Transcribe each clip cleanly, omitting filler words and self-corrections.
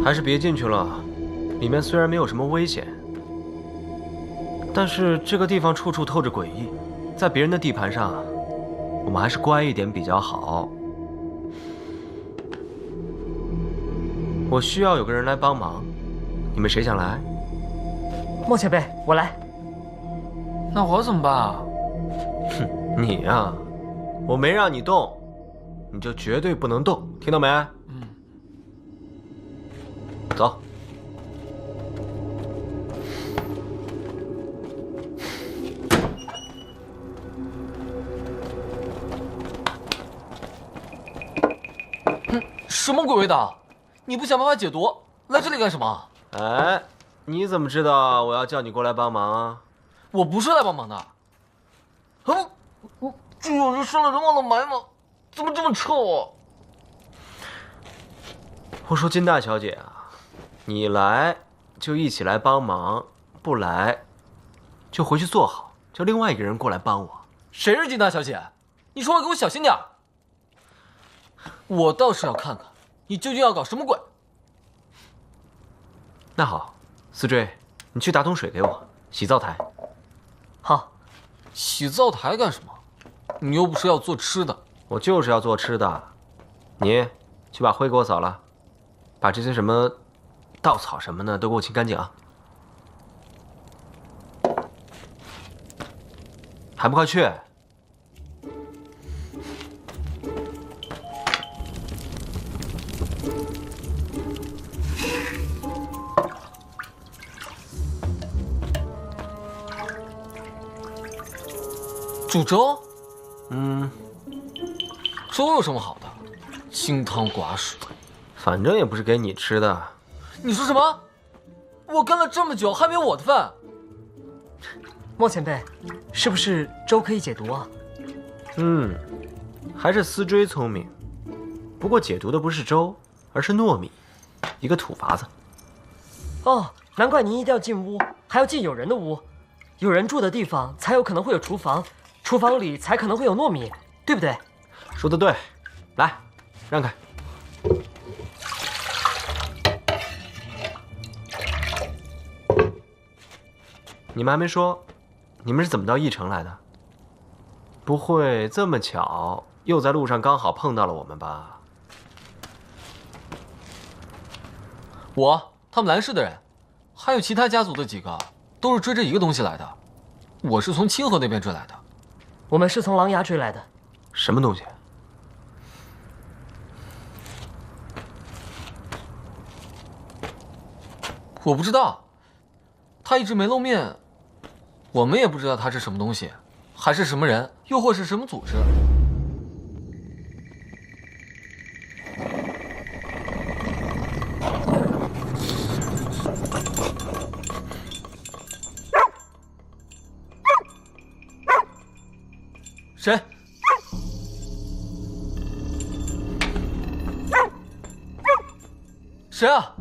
还是别进去了。里面虽然没有什么危险，但是这个地方处处透着诡异，在别人的地盘上，我们还是乖一点比较好。我需要有个人来帮忙，你们谁想来？莫前辈，我来。那我怎么办啊？哼，你呀，我没让你动，你就绝对不能动，听到没？嗯。走。什么鬼味道？你不想办法解毒，来这里干什么？哎，你怎么知道我要叫你过来帮忙啊？我不是来帮忙的。这有人杀了人忘了埋吗？怎么这么臭啊？我说金大小姐啊，你来就一起来帮忙，不来就回去坐好，叫另外一个人过来帮我。谁是金大小姐？你说话给我小心点儿。我倒是要看看你究竟要搞什么鬼。那好，思追，你去打桶水给我，洗灶台。好。洗灶台干什么？你又不是要做吃的。我就是要做吃的。你去把灰给我扫了，把这些什么稻草什么的都给我清干净啊！还不快去！煮粥？粥有什么好的？清汤寡水。反正也不是给你吃的。你说什么？我干了这么久，还没有我的份。莫前辈，是不是粥可以解毒啊？还是思追聪明。不过解毒的不是粥，而是糯米，一个土法子。哦，难怪您一定要进屋，还要进有人的屋，有人住的地方才有可能会有厨房，厨房里才可能会有糯米，对不对？说得对，来，让开。你们还没说，你们是怎么到义城来的？不会这么巧，又在路上刚好碰到了我们吧？他们蓝氏的人，还有其他家族的几个，都是追着一个东西来的。我是从清河那边追来的。我们是从狼牙追来的。什么东西？我不知道，他一直没露面，我们也不知道他是什么东西，还是什么人，又或是什么组织。谁？谁啊？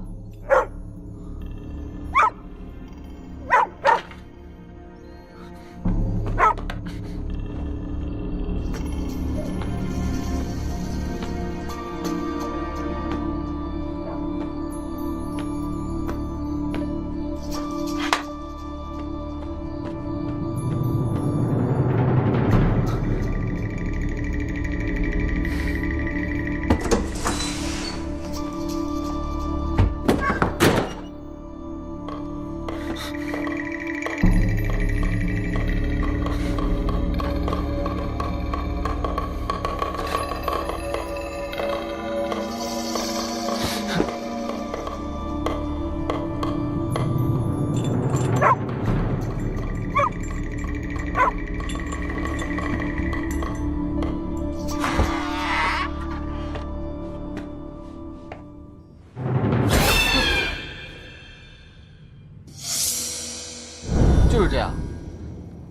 就是这样，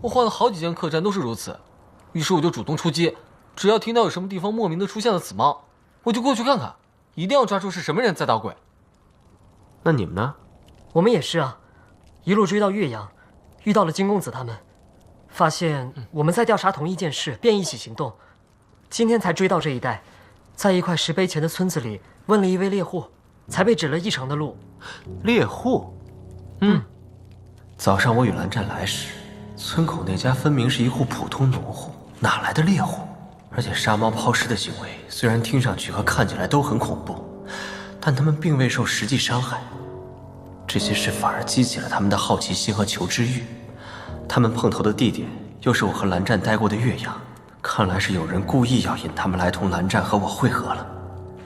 我换了好几间客栈都是如此，于是我就主动出击，只要听到有什么地方莫名的出现了紫猫，我就过去看看，一定要抓住是什么人在捣鬼。那你们呢？我们也是啊，一路追到岳阳，遇到了金公子他们，发现我们在调查同一件事，便一起行动。今天才追到这一带，在一块石碑前的村子里问了一位猎户，才被指了一程的路。猎户。早上我与蓝湛来时，村口那家分明是一户普通农户，哪来的猎户？而且杀猫抛尸的行为虽然听上去和看起来都很恐怖，但他们并未受实际伤害。这些事反而激起了他们的好奇心和求知欲。他们碰头的地点又是我和蓝湛待过的岳阳，看来是有人故意要引他们来同蓝湛和我会合了。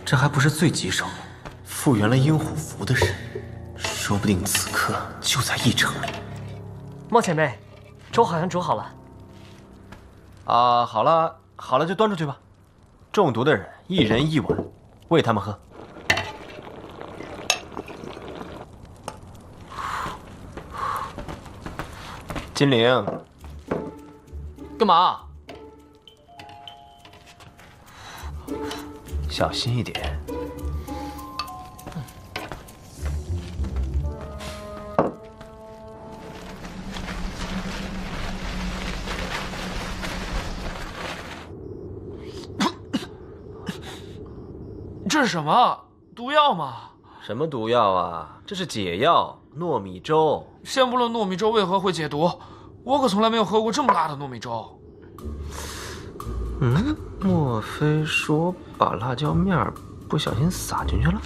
这还不是最棘手的，复原了鹰虎符的人，说不定此刻就在一城里。猫前辈，粥好像煮好了。啊，好了，就端出去吧。中毒的人一人一碗，喂他们喝。金陵，干嘛？小心一点。这是什么毒药吗？什么毒药啊？这是解药，糯米粥。先不论糯米粥为何会解毒，我可从来没有喝过这么辣的糯米粥。莫非说把辣椒面不小心撒进去了？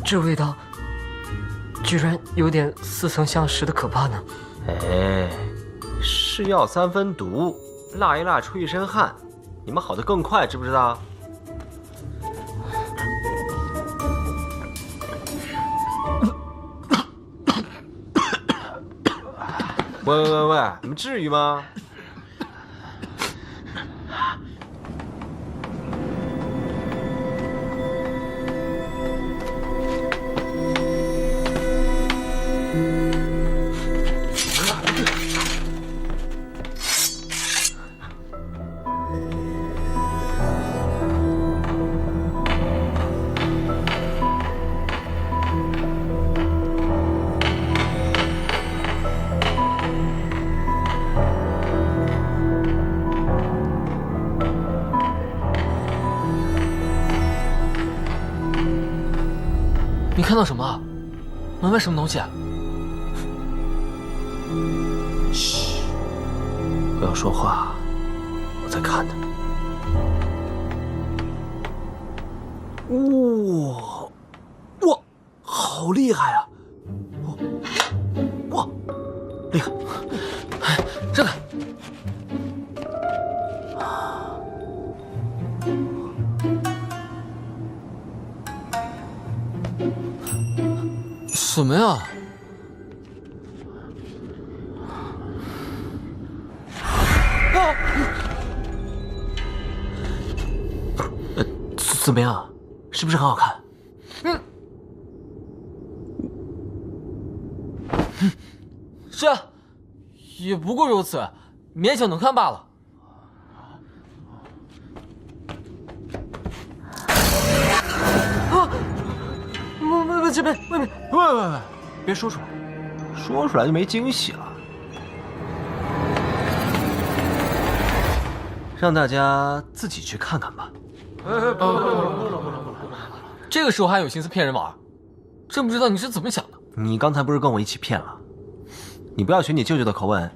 这味道居然有点似曾相识的可怕呢。哎，是药三分毒，辣一辣出一身汗，你们好得更快，知不知道？喂，你们至于吗？你看到什么？门外什么东西？嘘，不要说话，我在看呢。哇，好厉害啊！哇，厉害！让开！什么呀？怎么样？是不是很好看？是啊，也不过如此，勉强能看罢了。这边外面，喂，别说出来，说出来就没惊喜了。让大家自己去看看吧。这个时候还有心思骗人玩？真不知道你是怎么想的。你刚才不是跟我一起骗了？你不要学你舅舅的口吻。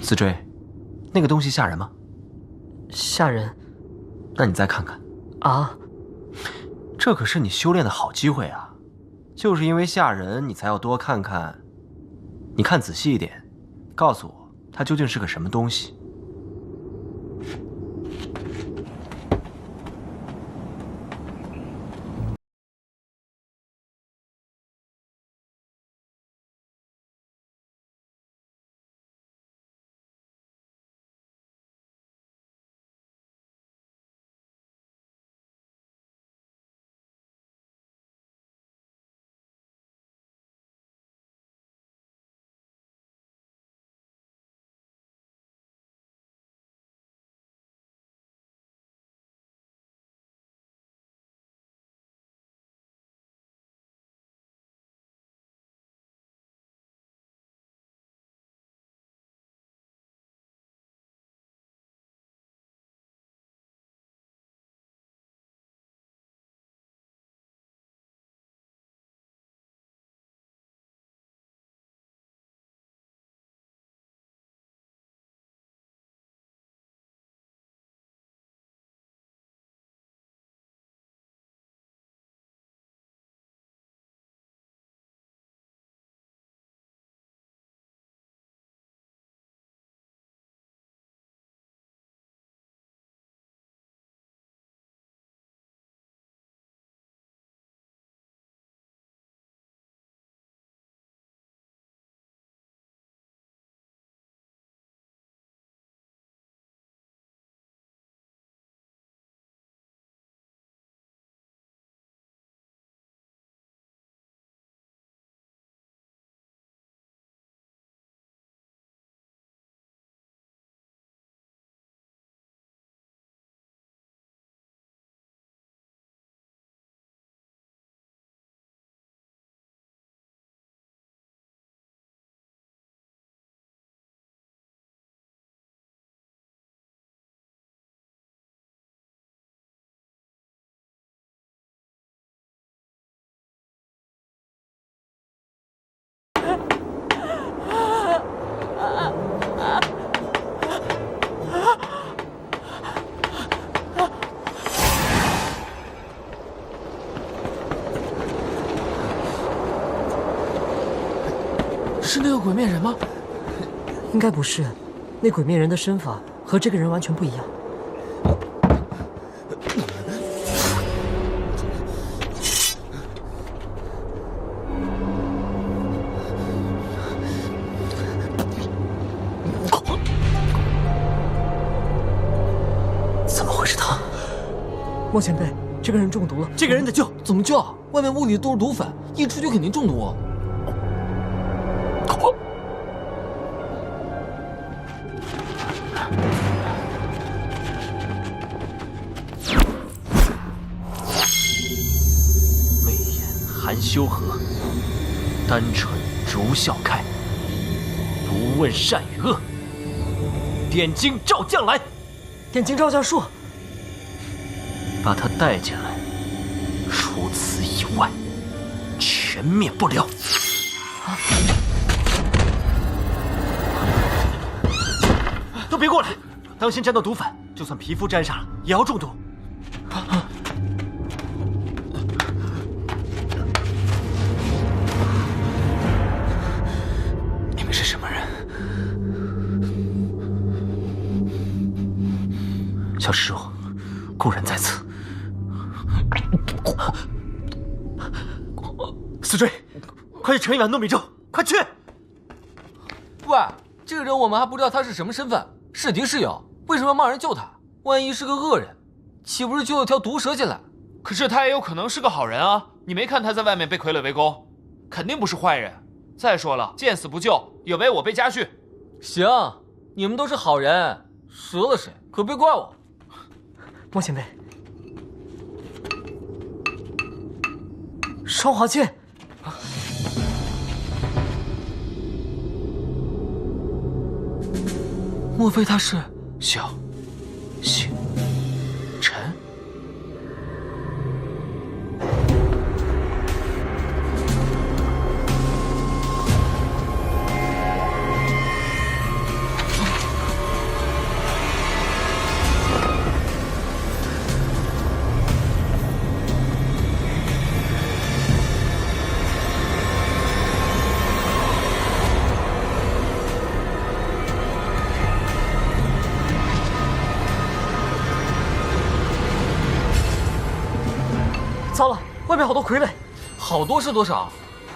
思追，那个东西吓人吗？吓人。那你再看看。啊！这可是你修炼的好机会啊！就是因为吓人，你才要多看看。你看仔细一点，告诉我，它究竟是个什么东西？是那个鬼面人吗？应该不是，那鬼面人的身法和这个人完全不一样。怎么会是他？莫前辈，这个人中毒了，这个人得救！怎么救啊？外面屋里都是毒粉，一出去肯定中毒。媚眼含羞和，单唇如笑开，不问善与恶。点睛照将来，点睛照将术，把他带进来。除此以外，全灭不了。都别过来，当心沾到毒粉，就算皮肤沾上了，也要中毒。你们是什么人？小师傅，故人在此。死追，快去盛一碗糯米粥，快去！喂，这个人我们还不知道他是什么身份，是敌是友？为什么要骂人救他？万一是个恶人，岂不是就有条毒蛇进来？可是他也有可能是个好人啊！你没看他在外面被傀儡围攻，肯定不是坏人。再说了，见死不救也违我辈家训。行，你们都是好人，折了谁可别怪我。莫前辈，双华剑。莫非他是小、姓、陈？糟了，外面好多傀儡，好多是多少？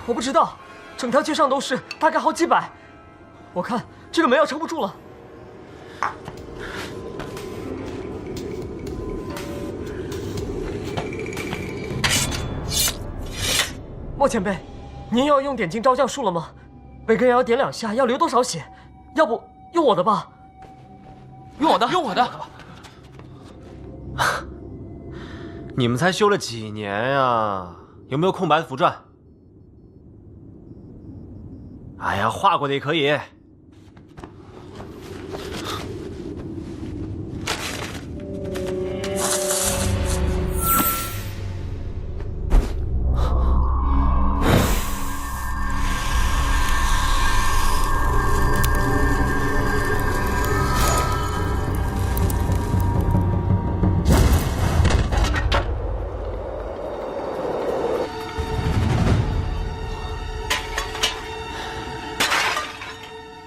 我不知道，整条街上都是，大概好几百。我看这个门要撑不住了。莫前辈，您要用点睛招将术了吗？每个人要点2下，要流多少血？要不用我的吧？用我的，用我的。你们才修了几年呀？有没有空白的符篆？哎呀，画过的也可以。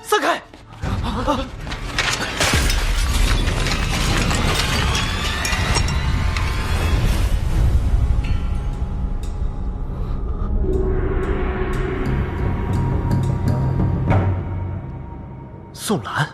散开！宋兰，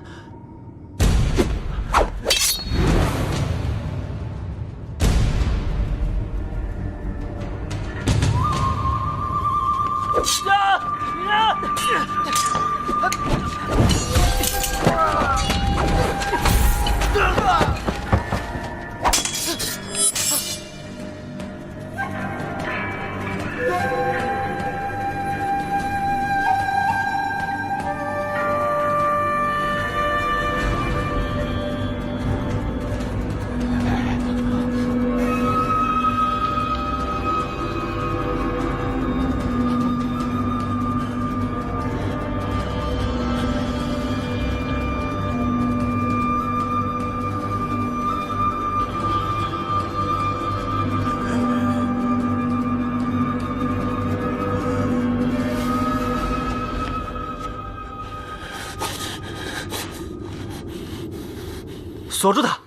锁住他！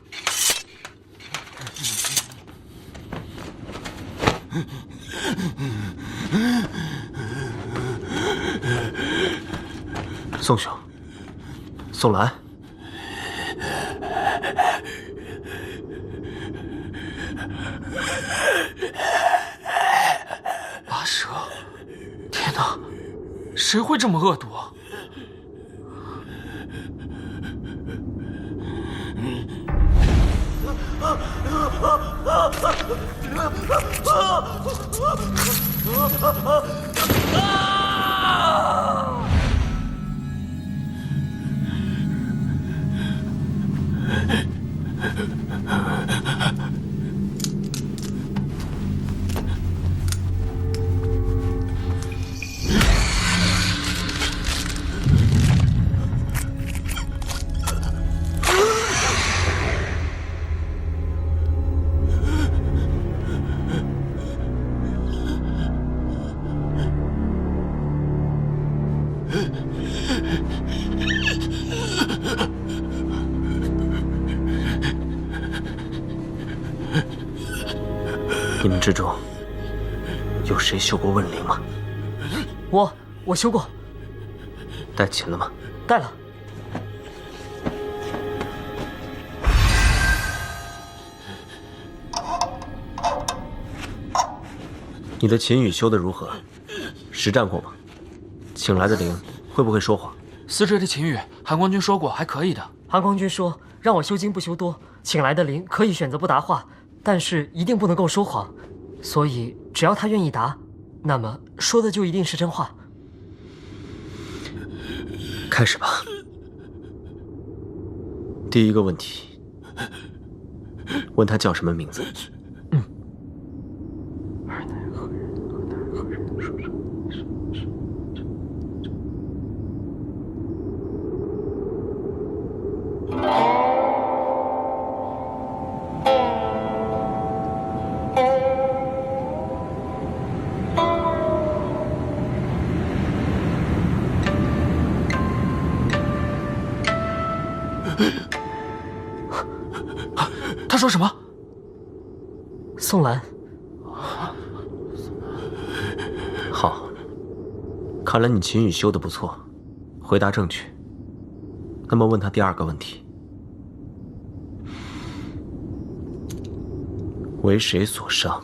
宋兄，宋兰，拔舌！天哪，谁会这么恶毒？你们之中有谁修过问灵吗？我修过。带琴了吗？带了。你的琴语修得如何？实战过吗？请来的灵会不会说谎？司坠的秦语，韩光君说过还可以的。韩光君说让我修精不修多，请来的灵可以选择不答话，但是一定不能够说谎。所以只要他愿意答，那么说的就一定是真话。开始吧。第一个问题，问他叫什么名字？他说什么？宋兰。好，看来你琴语修得不错，回答正确。那么问他第二个问题：为谁所伤？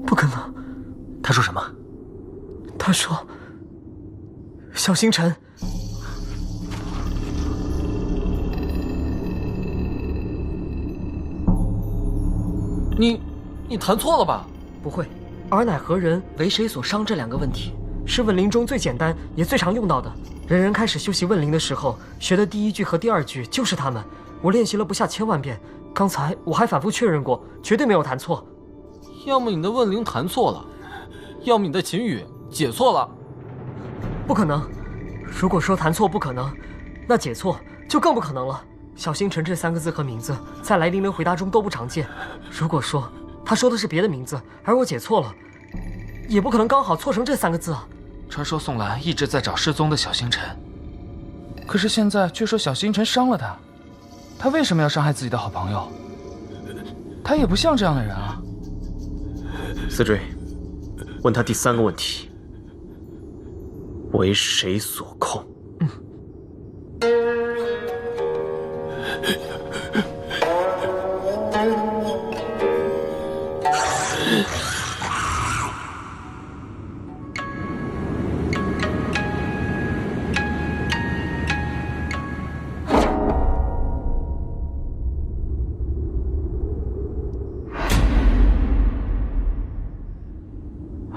不可能。他说什么？他说小星辰。你弹错了吧？不会，尔乃何人，为谁所伤这两个问题，是问灵中最简单也最常用到的。人人开始修习问灵的时候，学的第一句和第二句就是它们。我练习了不下1000万遍，刚才我还反复确认过，绝对没有弹错。要么你的问灵弹错了，要么你的琴语解错了。不可能，如果说弹错不可能，那解错就更不可能了。小星辰这3个字和名字在来灵人回答中都不常见。如果说他说的是别的名字，而我解错了，也不可能刚好错成这3个字啊。传说宋兰一直在找失踪的小星辰，可是现在却说小星辰伤了他，他为什么要伤害自己的好朋友？他也不像这样的人啊。司坠，问他第3个问题：为谁所控？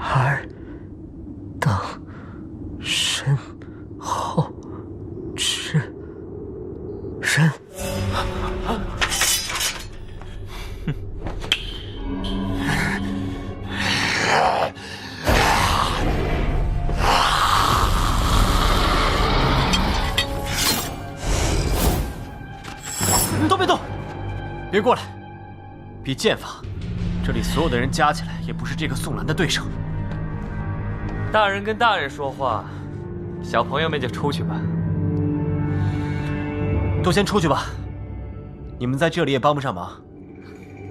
尔等身后之人。别过来！比剑法，这里所有的人加起来也不是这个宋兰的对手。大人跟大人说话，小朋友们就出去吧。都先出去吧，你们在这里也帮不上忙。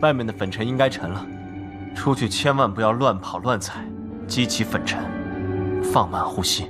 外面的粉尘应该沉了，出去千万不要乱跑乱踩，激起粉尘，放慢呼吸。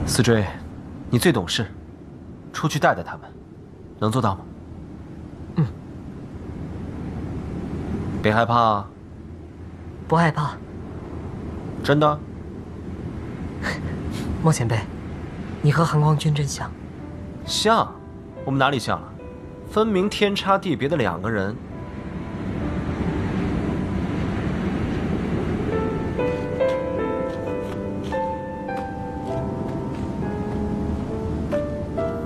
思追，你最懂事，出去带带他们，能做到吗？嗯。别害怕啊。不害怕。真的？莫前辈，你和韩光君真像。像？我们哪里像了？分明天差地别的两个人。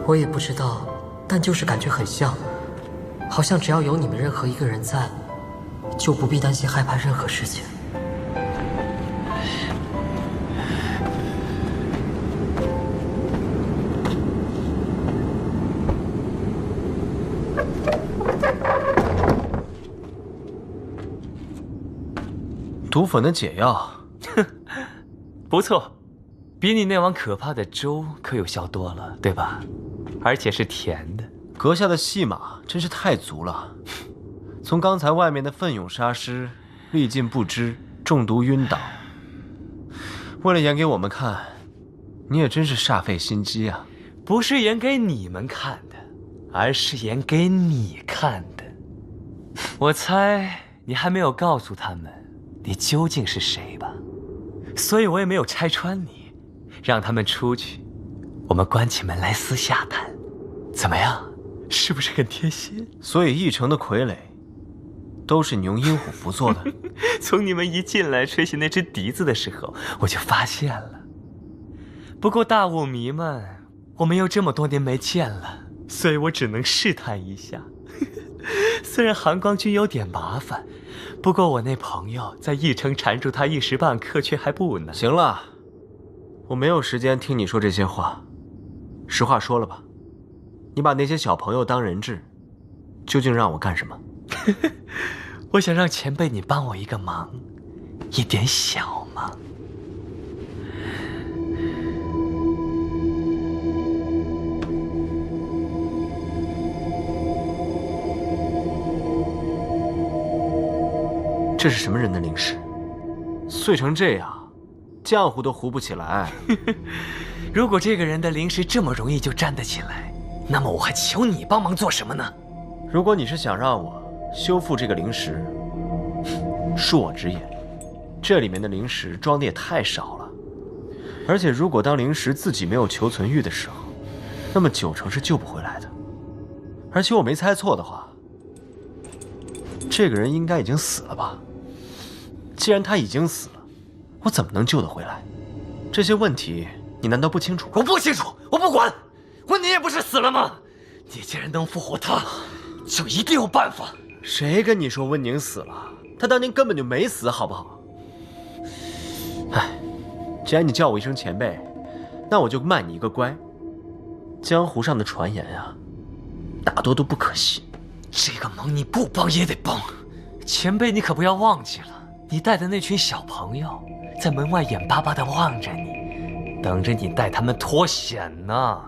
我也不知道，但就是感觉很像，好像只要有你们任何一个人在，就不必担心害怕任何事情。毒粉的解药，不错，比你那碗可怕的粥可有效多了，对吧？而且是甜的。阁下的戏码真是太足了。从刚才外面的奋勇杀师，历尽不支，中毒晕倒，为了演给我们看，你也真是煞费心机啊！不是演给你们看的，而是演给你看的。我猜你还没有告诉他们你究竟是谁吧？所以我也没有拆穿你，让他们出去，我们关起门来私下谈，怎么样？是不是很贴心？所以义城的傀儡都是你用阴虎符做的。从你们一进来吹起那只笛子的时候，我就发现了。不过大雾迷们，我们又这么多年没见了，所以我只能试探一下。虽然韩光君有点麻烦，不过我那朋友在义城缠住他一时半刻却还不难。行了，我没有时间听你说这些话。实话说了吧，你把那些小朋友当人质，究竟让我干什么？我想让前辈你帮我一个忙，一点小忙。这是什么人的零食？碎成这样，浆糊都糊不起来。如果这个人的零食这么容易就粘得起来，那么我还求你帮忙做什么呢？如果你是想让我修复这个灵石，恕我直言，这里面的灵石装的也太少了。而且如果当灵石自己没有求存欲的时候，那么90%是救不回来的。而且我没猜错的话，这个人应该已经死了吧？既然他已经死了，我怎么能救得回来？这些问题你难道不清楚？我不清楚，我不管。你也不是死了吗？你既然能复活他，就一定有办法。谁跟你说温宁死了？他当年根本就没死，好不好？哎，既然你叫我一声前辈，那我就卖你一个乖。江湖上的传言啊，大多都不可信。这个忙你不帮也得帮。前辈，你可不要忘记了，你带的那群小朋友在门外眼巴巴地望着你，等着你带他们脱险呢。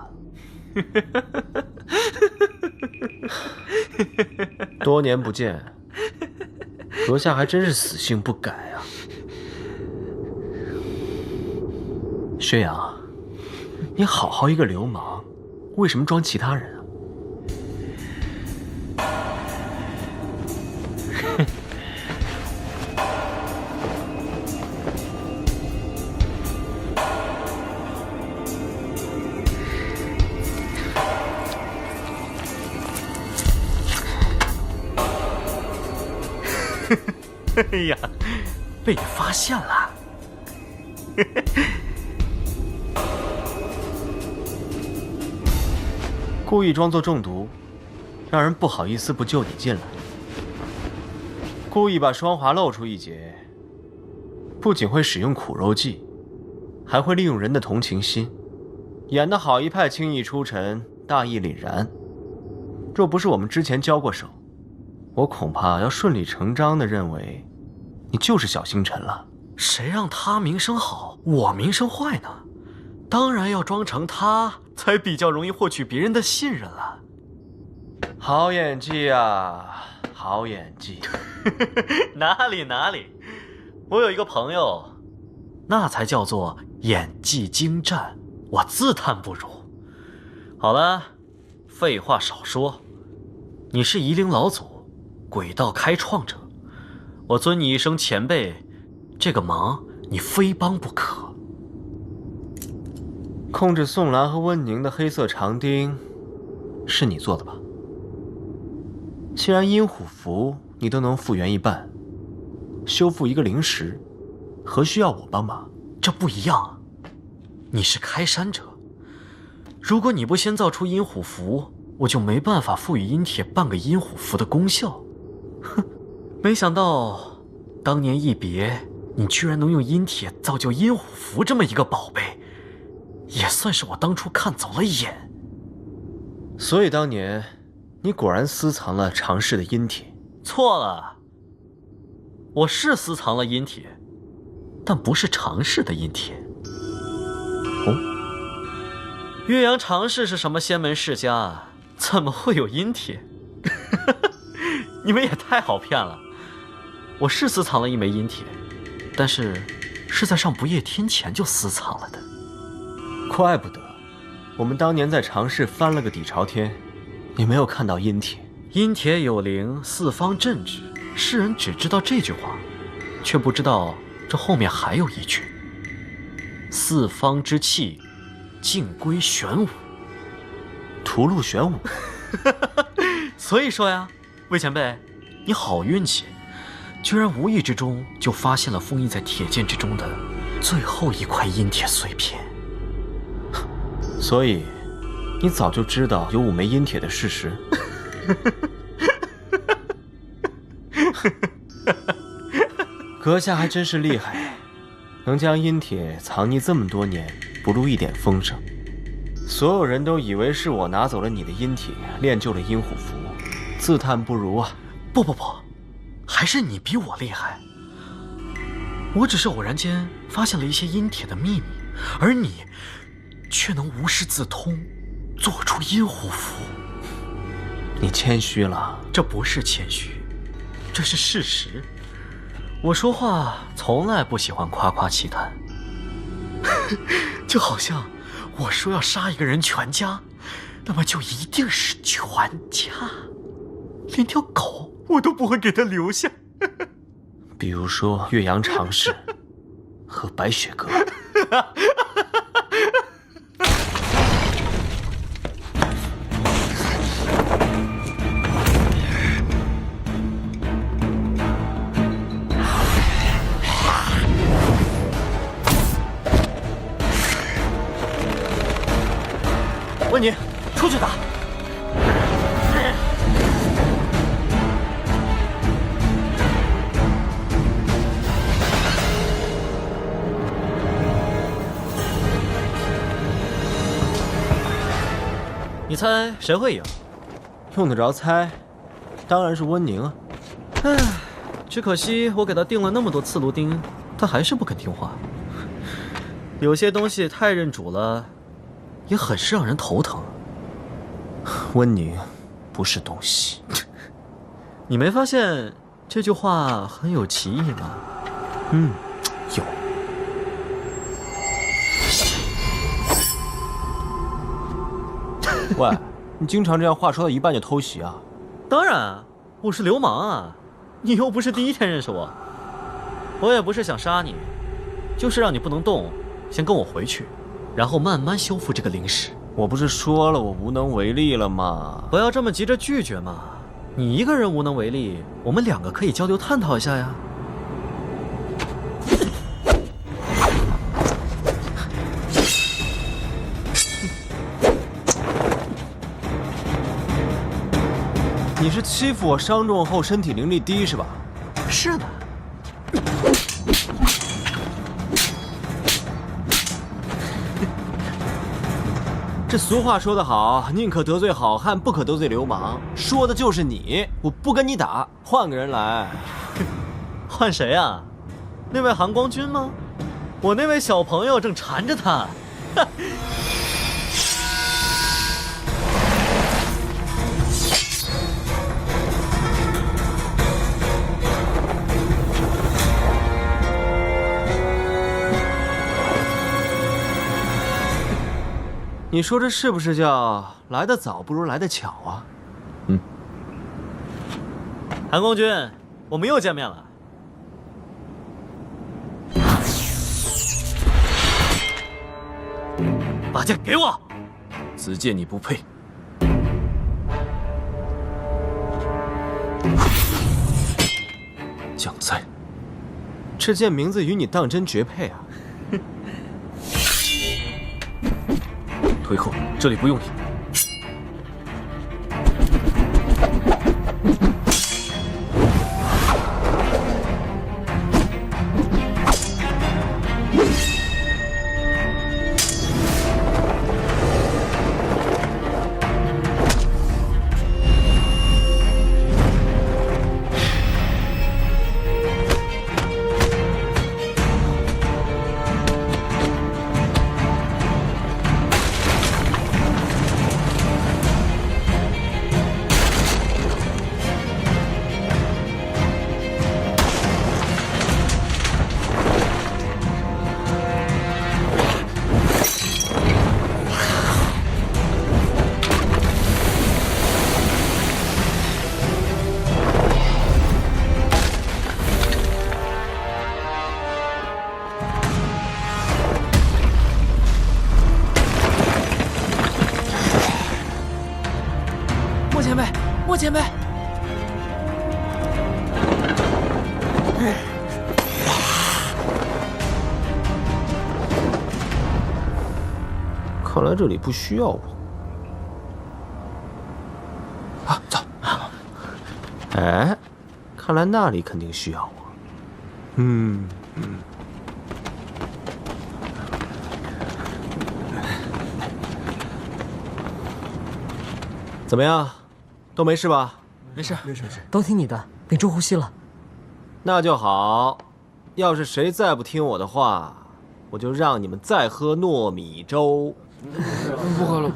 多年不见，阁下还真是死性不改啊。薛洋，你好好一个流氓，为什么装其他人啊？哎呀，被你发现了。故意装作中毒，让人不好意思不救你进来。故意把双华露出一截，不仅会使用苦肉计，还会利用人的同情心，演得好一派轻易出尘，大义凛然。若不是我们之前交过手，我恐怕要顺理成章地认为你就是小星辰了。谁让他名声好，我名声坏呢？当然要装成他，才比较容易获取别人的信任了。好演技啊，好演技！哪里，我有一个朋友，那才叫做演技精湛，我自叹不如。好了，废话少说，你是夷陵老祖，鬼道开创者，我尊你一声前辈，这个忙你非帮不可。控制宋兰和温宁的黑色长钉，是你做的吧？既然阴虎符你都能复原一半，修复一个灵石，何须要我帮忙？这不一样，你是开山者，如果你不先造出阴虎符，我就没办法赋予阴铁半个阴虎符的功效。哼，没想到当年一别，你居然能用阴铁造就阴虎符这么一个宝贝，也算是我当初看走了眼。所以当年你果然私藏了常氏的阴铁。错了，我是私藏了阴铁，但不是常氏的阴铁。哦，岳阳常氏是什么仙门世家，怎么会有阴铁？你们也太好骗了。我是私藏了一枚阴铁，但是在上不夜天前就私藏了的。怪不得我们当年在常氏翻了个底朝天，也没有看到阴铁。阴铁有灵，四方镇之。世人只知道这句话，却不知道这后面还有一句：四方之气，尽归玄武。屠戮玄武。所以说呀，魏前辈，你好运气，居然无意之中就发现了封印在铁剑之中的最后一块阴铁碎片。所以你早就知道有5枚阴铁的事实。阁下还真是厉害，能将阴铁藏匿这么多年，不露一点风声。所有人都以为是我拿走了你的阴铁，练就了阴虎符，自叹不如啊！不，还是你比我厉害。我只是偶然间发现了一些阴铁的秘密，而你却能无师自通，做出阴虎符。你谦虚了。这不是谦虚，这是事实。我说话从来不喜欢夸夸其谈。就好像我说要杀一个人全家，那么就一定是全家，连条狗我都不会给他留下。比如说岳阳常氏和白雪阁。问你，出去打！你猜谁会赢？用得着猜，当然是温宁啊。唉，只可惜我给他钉了那么多刺芦钉，他还是不肯听话。有些东西太认主了，也很是让人头疼。温宁不是东西。你没发现这句话很有歧义吗？有。喂，你经常这样话说到一半就偷袭啊？当然，我是流氓啊！你又不是第一天认识我，我也不是想杀你，就是让你不能动，先跟我回去，然后慢慢修复这个灵石。我不是说了我无能为力了吗？不要这么急着拒绝嘛！你一个人无能为力，我们2个可以交流探讨一下呀。你是欺负我伤重后身体灵力低是吧？是的。这俗话说得好，宁可得罪好汉，不可得罪流氓。说的就是你，我不跟你打，换个人来。换谁啊？那位韩光君吗？我那位小朋友正缠着他。你说这是不是叫来得早不如来得巧啊？韩光君，我们又见面了。把剑给我！子建，你不配。蒋在，这剑名字与你当真绝配啊！退后，这里不用你。莫前辈，看来这里不需要我。啊，走。哎，看来那里肯定需要我。怎么样？都没事吧？没事。都听你的，屏住呼吸了。那就好。要是谁再不听我的话，我就让你们再喝糯米粥。不喝了。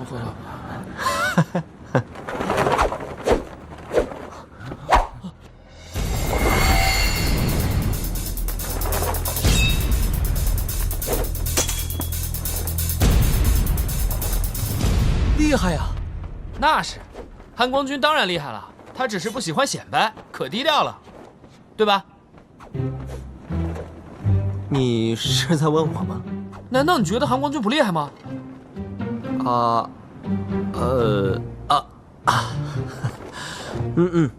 厉害呀！那是，韩光君当然厉害了，他只是不喜欢显摆，可低调了，对吧？你是在问我吗？难道你觉得韩光君不厉害吗？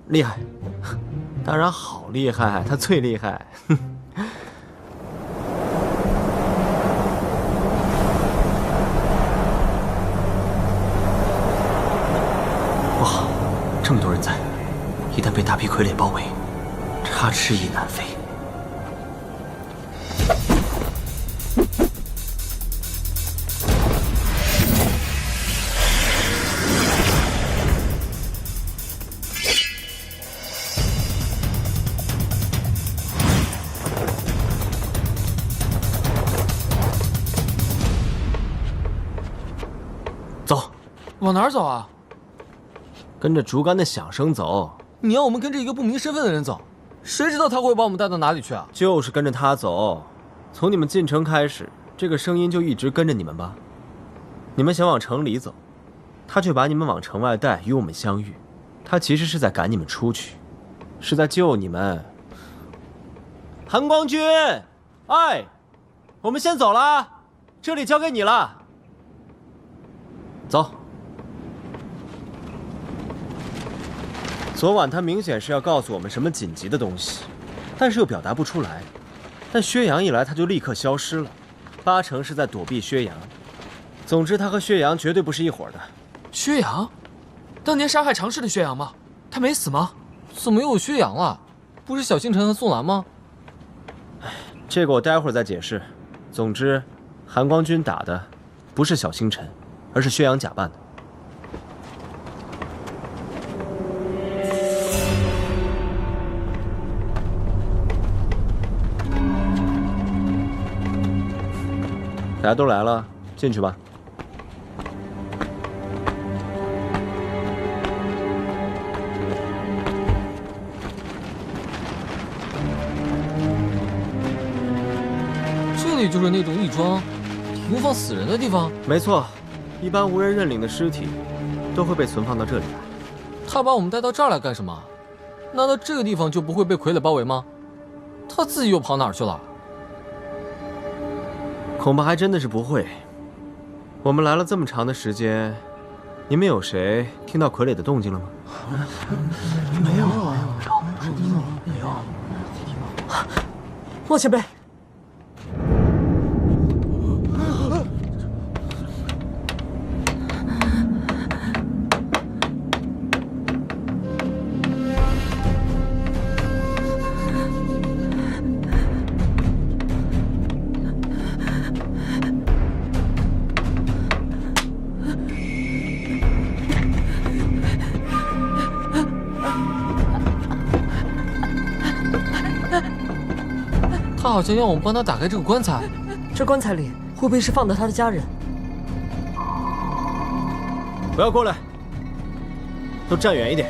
厉害，当然好厉害，他最厉害。不好，这么多人在，一旦被大批傀儡包围，插翅亦难飞。走，往哪儿走啊？跟着竹竿的响声走。你要我们跟着一个不明身份的人走，谁知道他会把我们带到哪里去啊？就是跟着他走。从你们进城开始，这个声音就一直跟着你们吧。你们想往城里走，他却把你们往城外带，与我们相遇。他其实是在赶你们出去，是在救你们。韩光君，哎，我们先走了，这里交给你了。走。昨晚他明显是要告诉我们什么紧急的东西，但是又表达不出来。但薛洋一来，他就立刻消失了，8成是在躲避薛洋。总之，他和薛洋绝对不是一伙的。薛洋，当年杀害常氏的薛洋吗？他没死吗？怎么又有薛洋了？不是小星辰和宋兰吗？这个我待会儿再解释。总之，韩光君打的不是小星辰，而是薛洋假扮的。大家都来了，进去吧。这里就是那种义庄提供放死人的地方。没错，一般无人认领的尸体都会被存放到这里来。他把我们带到这儿来干什么？难道这个地方就不会被傀儡包围吗？他自己又跑哪儿去了？恐怕还真的是不会。我们来了这么长的时间，你们有谁听到傀儡的动静了吗？没有。莫前辈，他好像要我们帮他打开这个棺材。这棺材里会不会是放的他的家人？不要过来，都站远一点。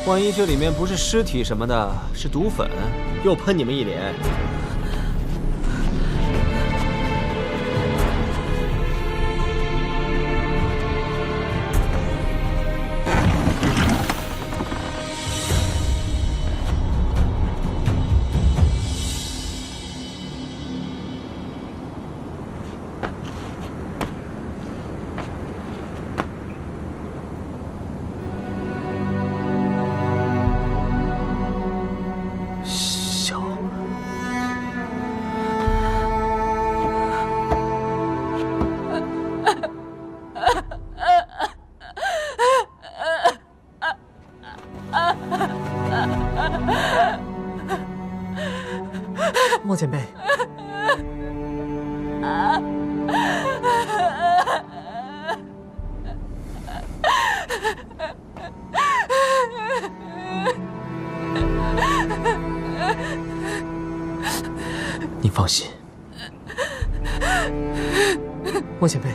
万一这里面不是尸体什么的，是毒粉，又喷你们一脸。莫前辈，你放心。莫前辈，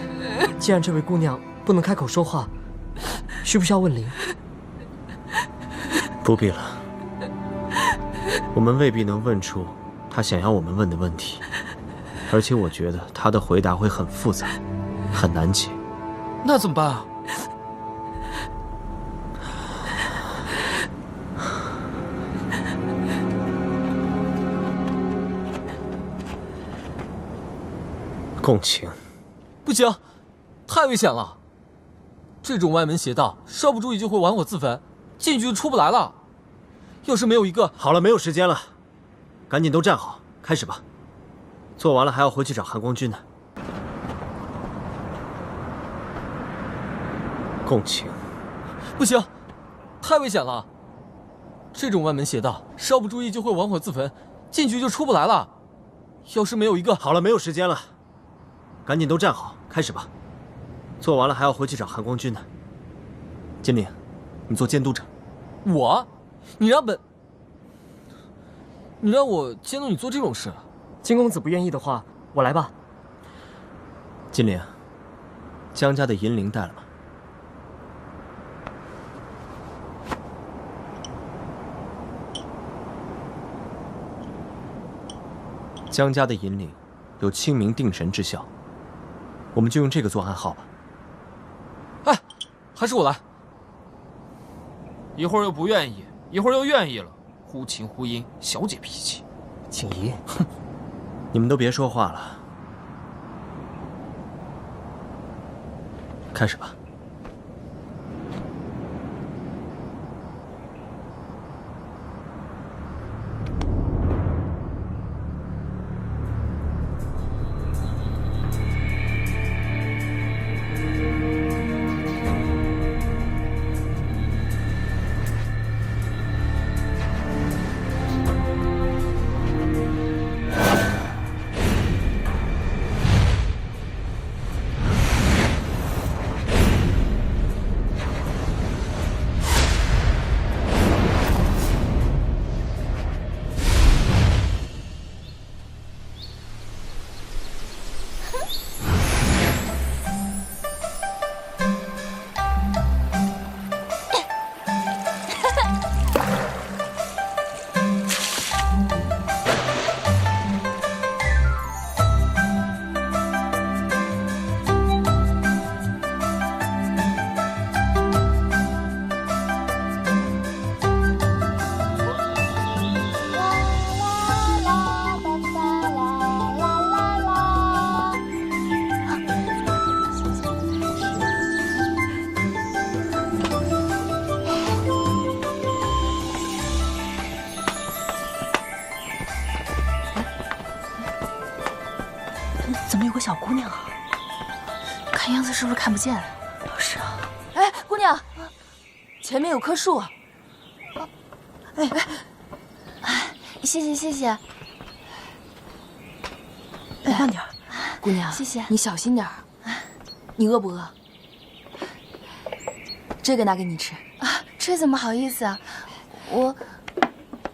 既然这位姑娘不能开口说话，需不需要问灵？不必了，我们未必能问出他想要我们问的问题，而且我觉得他的回答会很复杂，很难解。那怎么办啊？共情。不行，太危险了。这种歪门邪道，稍不注意就会玩火自焚，进去就出不来了。要是没有一个……好了，没有时间了，赶紧都站好，开始吧。做完了还要回去找韩光君呢。共情。不行，太危险了。这种歪门邪道，稍不注意就会玩火自焚，进去就出不来了。要是没有一个……好了，没有时间了，赶紧都站好，开始吧。做完了还要回去找韩光君呢。金陵，你做监督者。我？你让我监督你做这种事？金公子不愿意的话，我来吧。金陵，江家的银铃带了吗？江家的银铃有清明定神之效，我们就用这个做暗号吧。哎，还是我来。一会儿又不愿意，一会儿又愿意了，忽晴忽阴，小姐脾气。请移。你们都别说话了，开始吧。怎么有个小姑娘啊？看样子是不是看不见？是啊。哎，姑娘，前面有棵树。谢谢谢谢。慢点，姑娘，谢谢。你小心点。你饿不饿？这个拿给你吃。啊，这怎么好意思啊？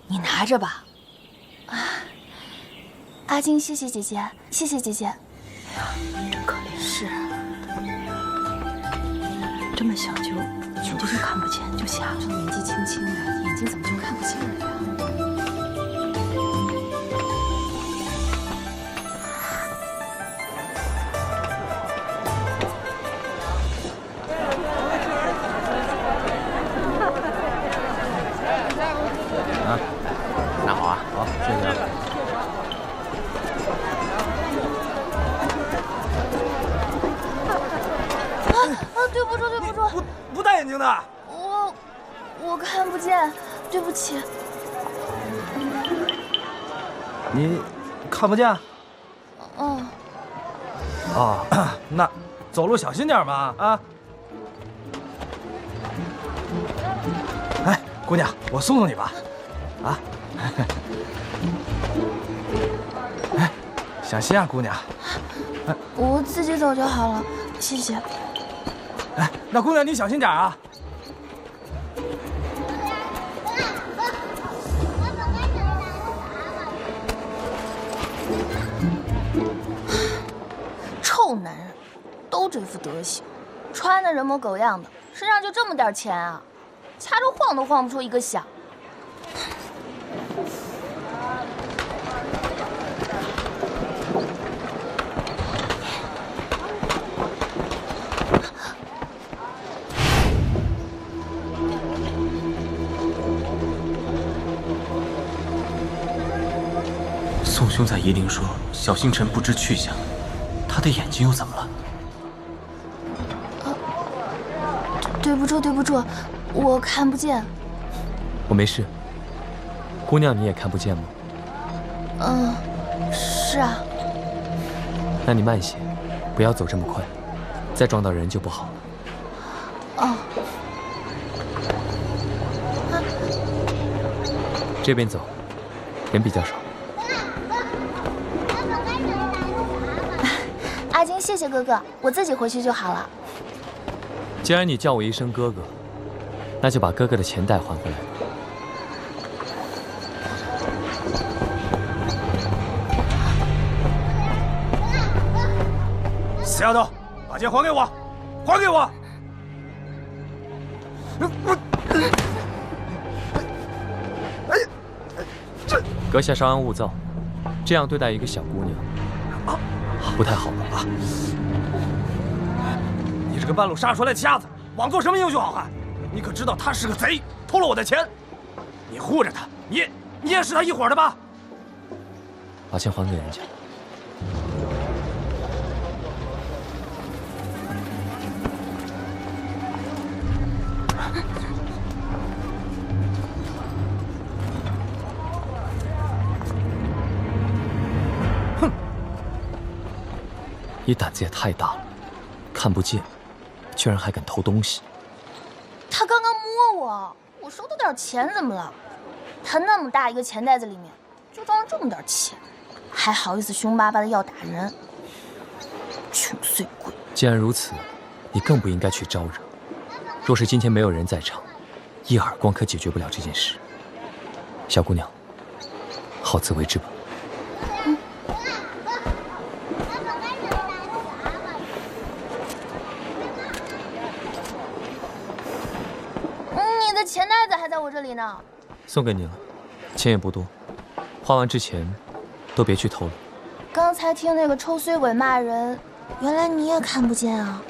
你拿着吧。阿金，谢谢姐姐，谢谢姐姐。真可怜。是。这么小就是看不见，就瞎了。年纪轻轻的，眼睛怎么就看不见了呀？拿好啊！好，谢谢。对不住，对不住。不戴眼镜的。我看不见，对不起。你看不见？嗯。哦，那走路小心点吧，啊！哎，姑娘，我送送你吧，啊！哎，小心啊，姑娘。我自己走就好了，谢谢。哎，那姑娘你小心点啊！臭男人，都这副德行，穿的人模狗样的，身上就这么点钱啊，掐着晃都晃不出一个响。宋兄在夷陵说小星辰不知去向，他的眼睛又怎么了？对不住，对不住，我看不见。我没事。姑娘，你也看不见吗？是啊。那你慢些，不要走这么快，再撞到人就不好了。哦。这边走，人比较少。阿金，谢谢哥哥，我自己回去就好了。既然你叫我一声哥哥，那就把哥哥的钱袋还回来。死丫头，把钱还给我，还给我！阁下稍安勿躁，这样对待一个小姑娘，不太好吧？你这个半路杀出来的瞎子，枉做什么英雄好汉？你可知道他是个贼，偷了我的钱，你护着他，你也是他一伙的吧？把钱还给人家。哼！你胆子也太大了，看不见，居然还敢偷东西。他刚刚摸我，我收他点钱怎么了？他那么大一个钱袋子里面，就装了这么点钱，还好意思凶巴巴的要打人，穷碎鬼！既然如此，你更不应该去招惹。若是今天没有人在场，一耳光可解决不了这件事。小姑娘，好自为之吧。你的钱袋子还在我这里呢。送给你了，钱也不多，花完之前都别去偷了。刚才听那个抽衰鬼骂人，原来你也看不见啊。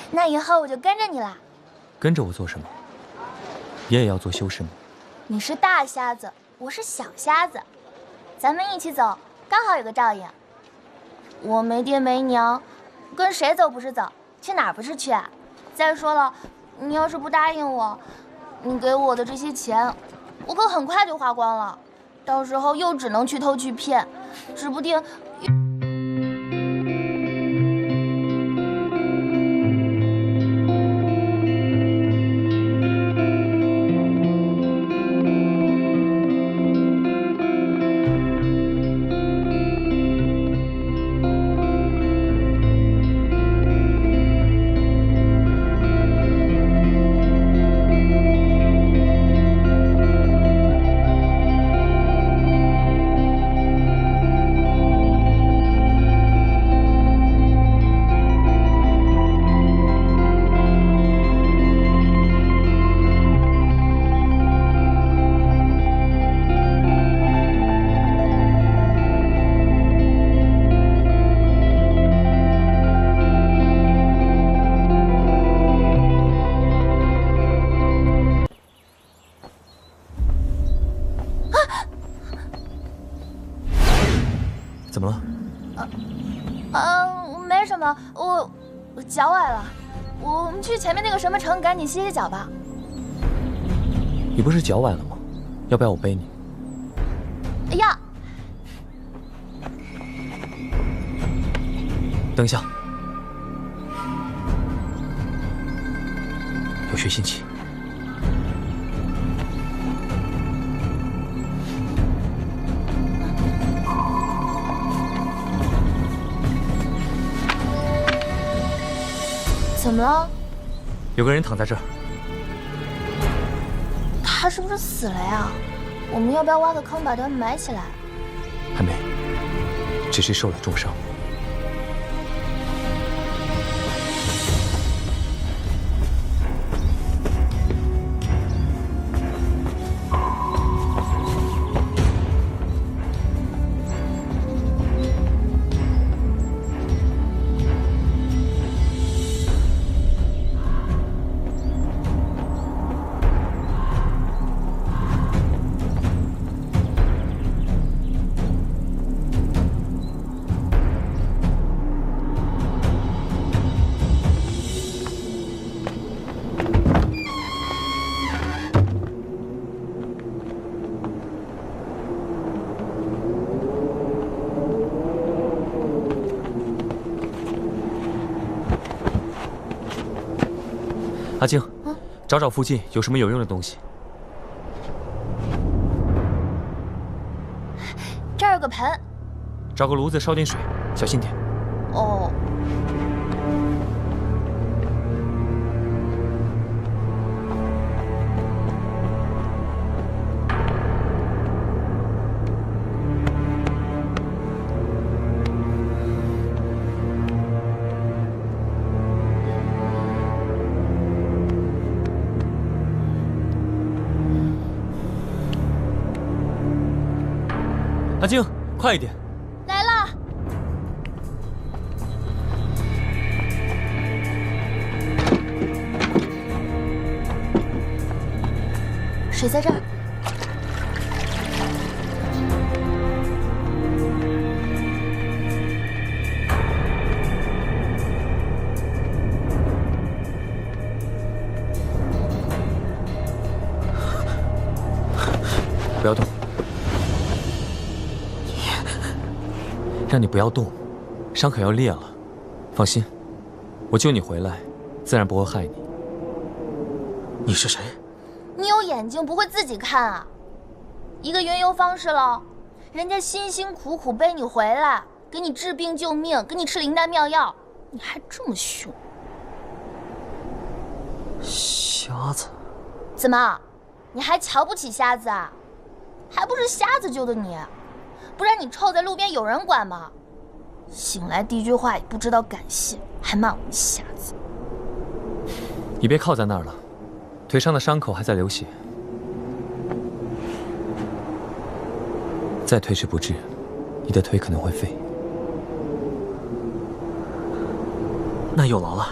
那以后我就跟着你啦。跟着我做什么？你也要做修士吗？你是大瞎子，我是小瞎子，咱们一起走，刚好有个照应。我没爹没娘，跟谁走不是走，去哪儿不是去啊？再说了，你要是不答应我，你给我的这些钱，我可很快就花光了。到时候又只能去偷去骗，指不定。怎么了？没什么，我脚崴了。我们去前面那个什么城，赶紧歇歇脚吧。你不是脚崴了吗？要不要我背你？要。等一下，有血腥气。怎么了？有个人躺在这儿。他是不是死了呀？我们要不要挖个坑把他埋起来？还没，只是受了重伤。阿静，找找附近有什么有用的东西。这儿有个盆，找个炉子烧点水，小心点。哦。阿静，快一点！来了。水在这儿。不要动。让你不要动，伤口要裂了。放心，我救你回来，自然不会害你。你是谁？你有眼睛不会自己看啊？一个云游方士喽，人家辛辛苦苦背你回来，给你治病救命，给你吃灵丹妙药，你还这么凶？瞎子？怎么，你还瞧不起瞎子啊？还不是瞎子救的你？不然你臭在路边有人管吗？醒来第一句话也不知道感谢，还骂我们瞎子。你别靠在那儿了，腿上的伤口还在流血，再推迟不治，你的腿可能会废。那有劳了。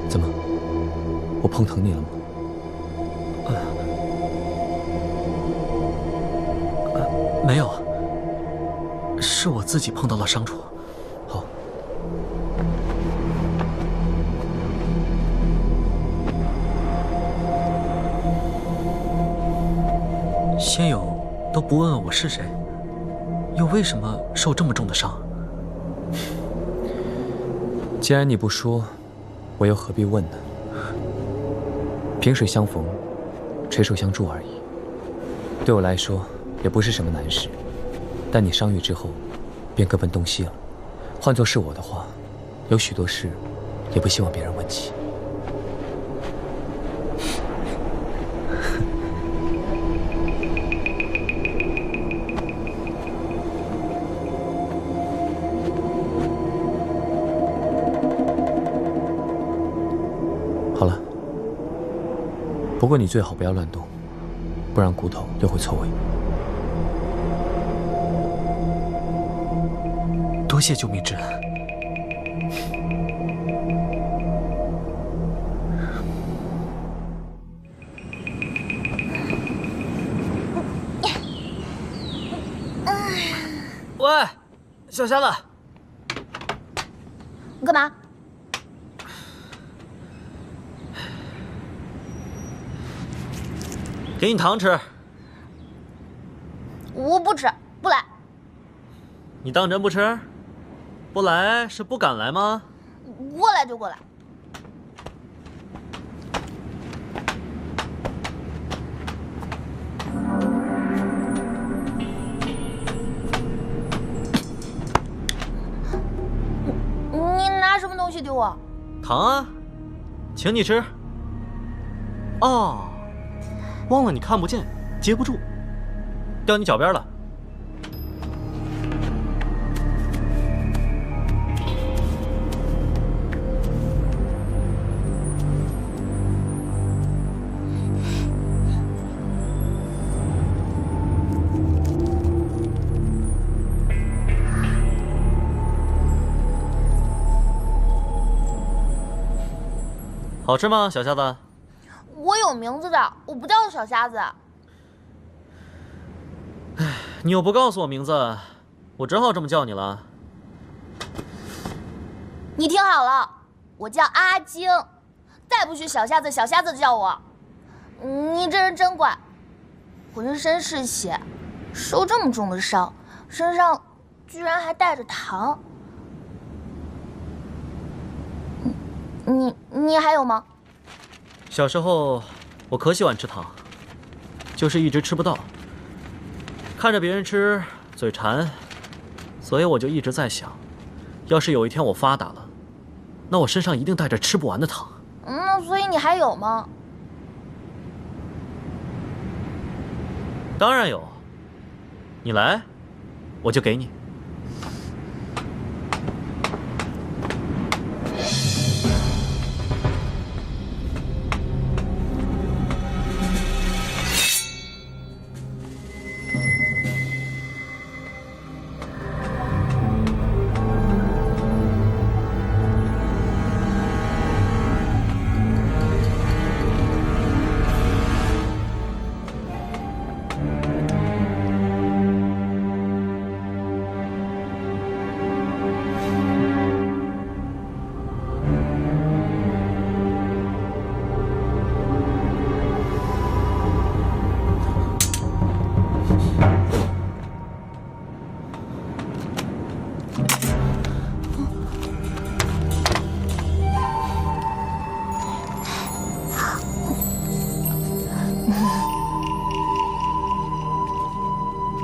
怎么？我碰疼你了吗？没有，是我自己碰到了伤处。好。仙友都不问问我是谁，又为什么受这么重的伤？既然你不说，我又何必问呢？萍水相逢，垂手相助而已。对我来说，也不是什么难事。但你伤愈之后，便各奔东西了。换作是我的话，有许多事，也不希望别人问起。好了，不过你最好不要乱动，不然骨头又会错位。多谢救命之恩。喂，小瞎子，你干嘛？给你糖吃。我不吃，不来。你当真不吃？不来是不敢来吗？过来就过来。你拿什么东西丢我？糖啊，请你吃。哦，忘了你看不见，接不住，掉你脚边了。好吃吗，小瞎子？我有名字的，我不叫小瞎子。唉，你又不告诉我名字，我只好这么叫你了。你听好了，我叫阿晶，再不许小瞎子小瞎子叫我。你这人真怪，浑身是血，受这么重的伤，身上居然还带着糖。你还有吗？小时候我可喜欢吃糖，就是一直吃不到，看着别人吃嘴馋，所以我就一直在想，要是有一天我发达了，那我身上一定带着吃不完的糖。那所以你还有吗？当然有，你来，我就给你。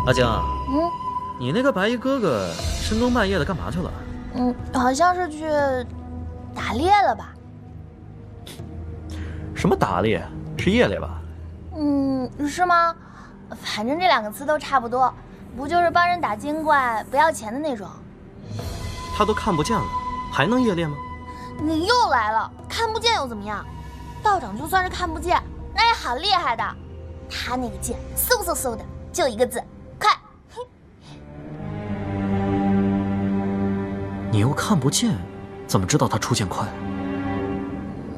阿江，你那个白衣哥哥深更半夜的干嘛去了？好像是去打猎了吧？什么打猎？是夜猎吧？是吗？反正这两个词都差不多，不就是帮人打精怪不要钱的那种？他都看不见了，还能夜猎吗？你又来了，看不见又怎么样？道长就算是看不见，那也好厉害的。他那个剑嗖嗖嗖的，就一个字。你又看不见，怎么知道他出剑快？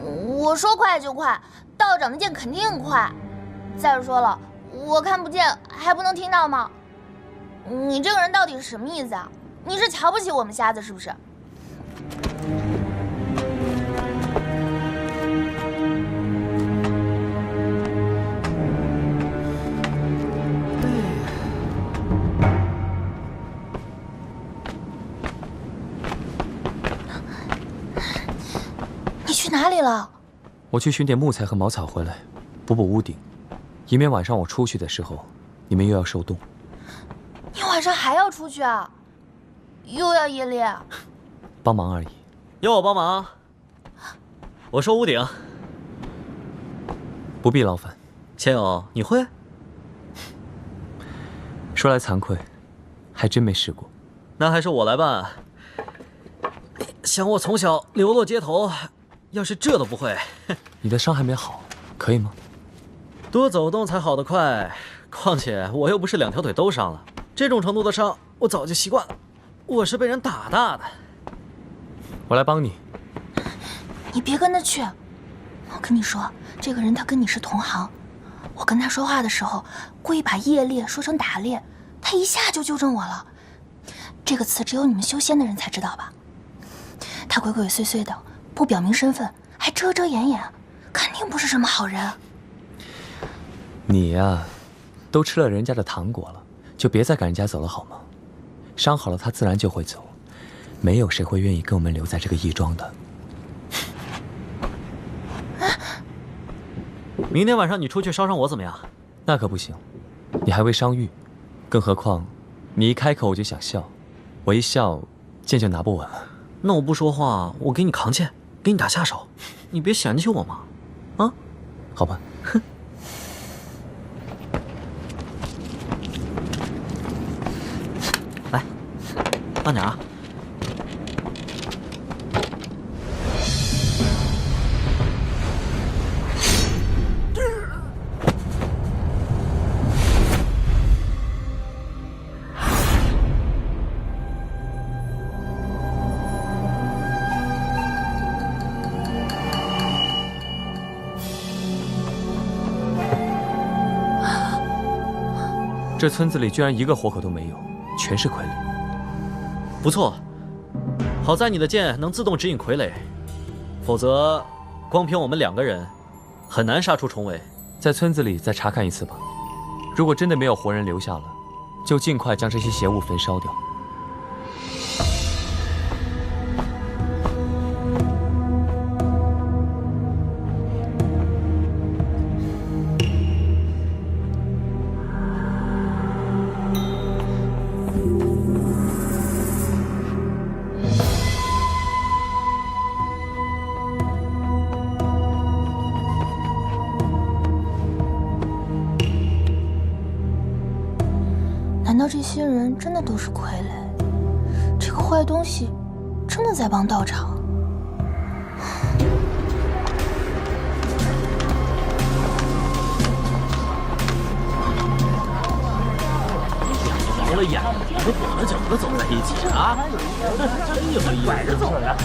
我说快就快，道长的剑肯定快。再说了，我看不见还不能听到吗？你这个人到底是什么意思啊？你是瞧不起我们瞎子是不是？里了？我去寻点木材和茅草回来，补补屋顶，以免晚上我出去的时候，你们又要受冻。你晚上还要出去啊？又要夜猎？帮忙而已。要我帮忙？我收屋顶。不必劳烦。千友，你会？说来惭愧，还真没试过。那还是我来办。想我从小流落街头，要是这都不会，你的伤还没好，可以吗？多走动才好得快。况且我又不是2条腿都伤了，这种程度的伤我早就习惯了。我是被人打大的。我来帮你。你别跟他去。我跟你说，这个人他跟你是同行。我跟他说话的时候，故意把夜猎说成打猎，他一下就纠正我了。这个词只有你们修仙的人才知道吧？他鬼鬼祟祟的，不表明身份，还遮遮掩掩，肯定不是什么好人。你呀，都吃了人家的糖果了，就别再赶人家走了好吗？伤好了他自然就会走，没有谁会愿意跟我们留在这个义庄的。明天晚上你出去捎上我怎么样？那可不行，你还未伤愈，更何况你一开口我就想笑，我一笑剑就拿不稳了。那我不说话，我给你扛剑，给你打下手，你别嫌弃我嘛，啊？好吧。哼。来，慢点啊。这村子里居然一个活口都没有，全是傀儡。不错，好在你的剑能自动指引傀儡，否则光凭我们2个人，很难杀出重围。在村子里再查看一次吧，如果真的没有活人留下了，就尽快将这些邪物焚烧掉。难道这些人真的都是傀儡？这个坏东西真的在帮道场？熬了眼，我跺着脚的走在一起啊，真有意思。拐着走呀。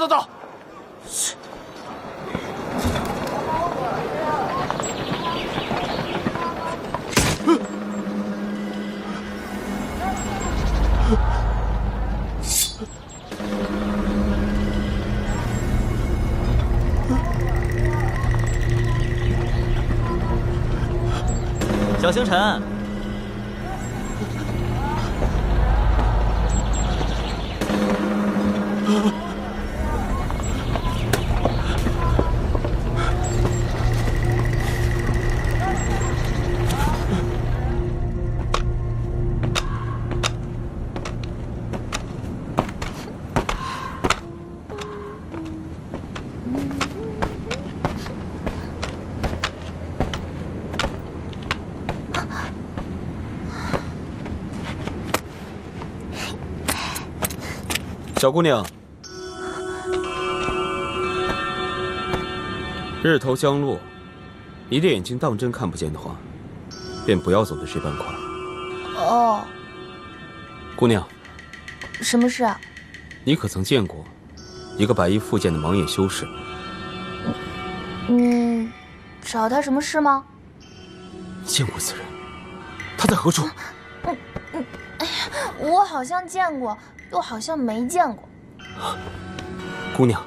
走！小星辰。小姑娘，日头将落，你的眼睛当真看不见的话，便不要走得这般快。哦，姑娘，什么事啊？你可曾见过一个白衣复健的盲眼修士？你找他什么事吗？见过此人，他在何处？哎呀，我好像见过，又好像没见过。姑娘，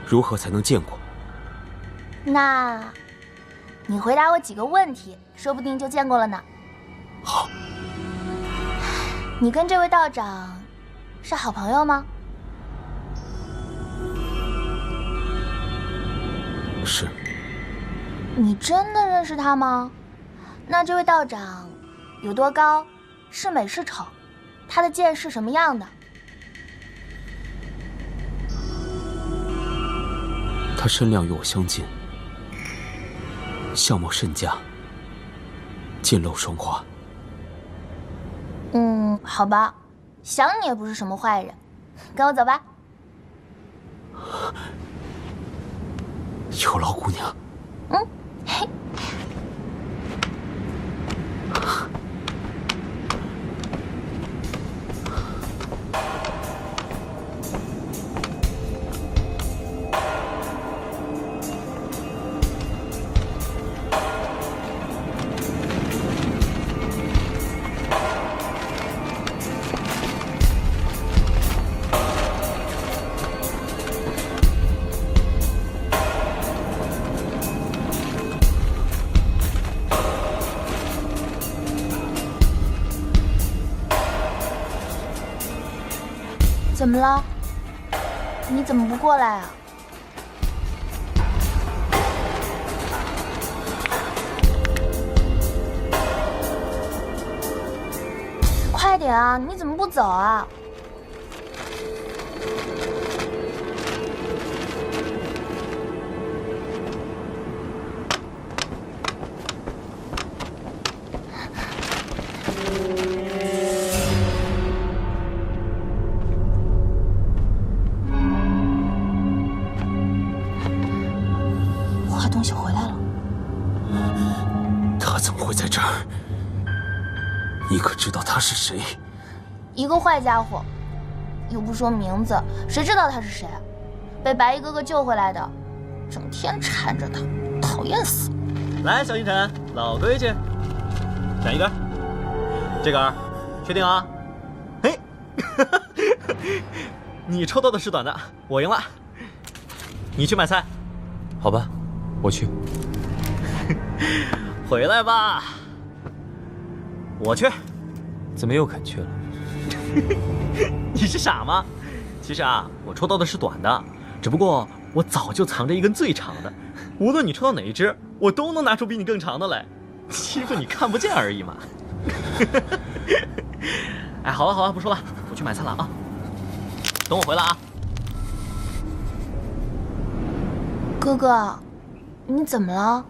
如何才能见过？那，你回答我几个问题，说不定就见过了呢。好。你跟这位道长是好朋友吗？是。你真的认识他吗？那这位道长有多高？是美是丑？他的剑是什么样的？他身量与我相近，相貌甚佳，剑镂霜花。好吧，想你也不是什么坏人，跟我走吧。有劳姑娘。嘿。怎么了？你怎么不过来啊？快点啊！你怎么不走啊？东西回来了。他怎么会在这儿？你可知道他是谁？一个坏家伙，又不说名字，谁知道他是谁啊？被白衣哥哥救回来的，整天缠着他，讨厌死了。来，小星辰，老规矩，选一根。这根，确定啊？嘿，你抽到的是短的，我赢了。你去买菜。好吧。我去，回来吧。我去。怎么又肯去了？你是傻吗？其实啊，我抽到的是短的，只不过我早就藏着一根最长的。无论你抽到哪一只，我都能拿出比你更长的来，欺负你看不见而已嘛。哎，好了好了，不说了，我去买菜了啊。等我回来啊。哥哥。你怎么了？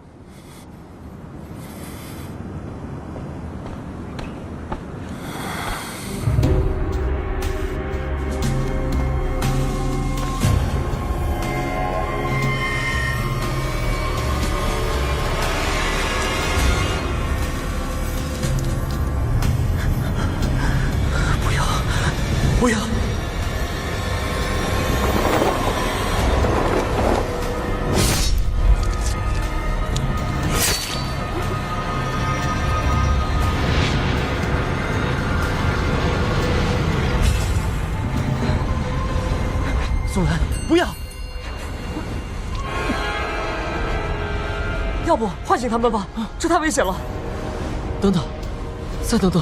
不要，不要！宋兰，不要！要不唤醒他们吧，这太危险了。等等，再等等。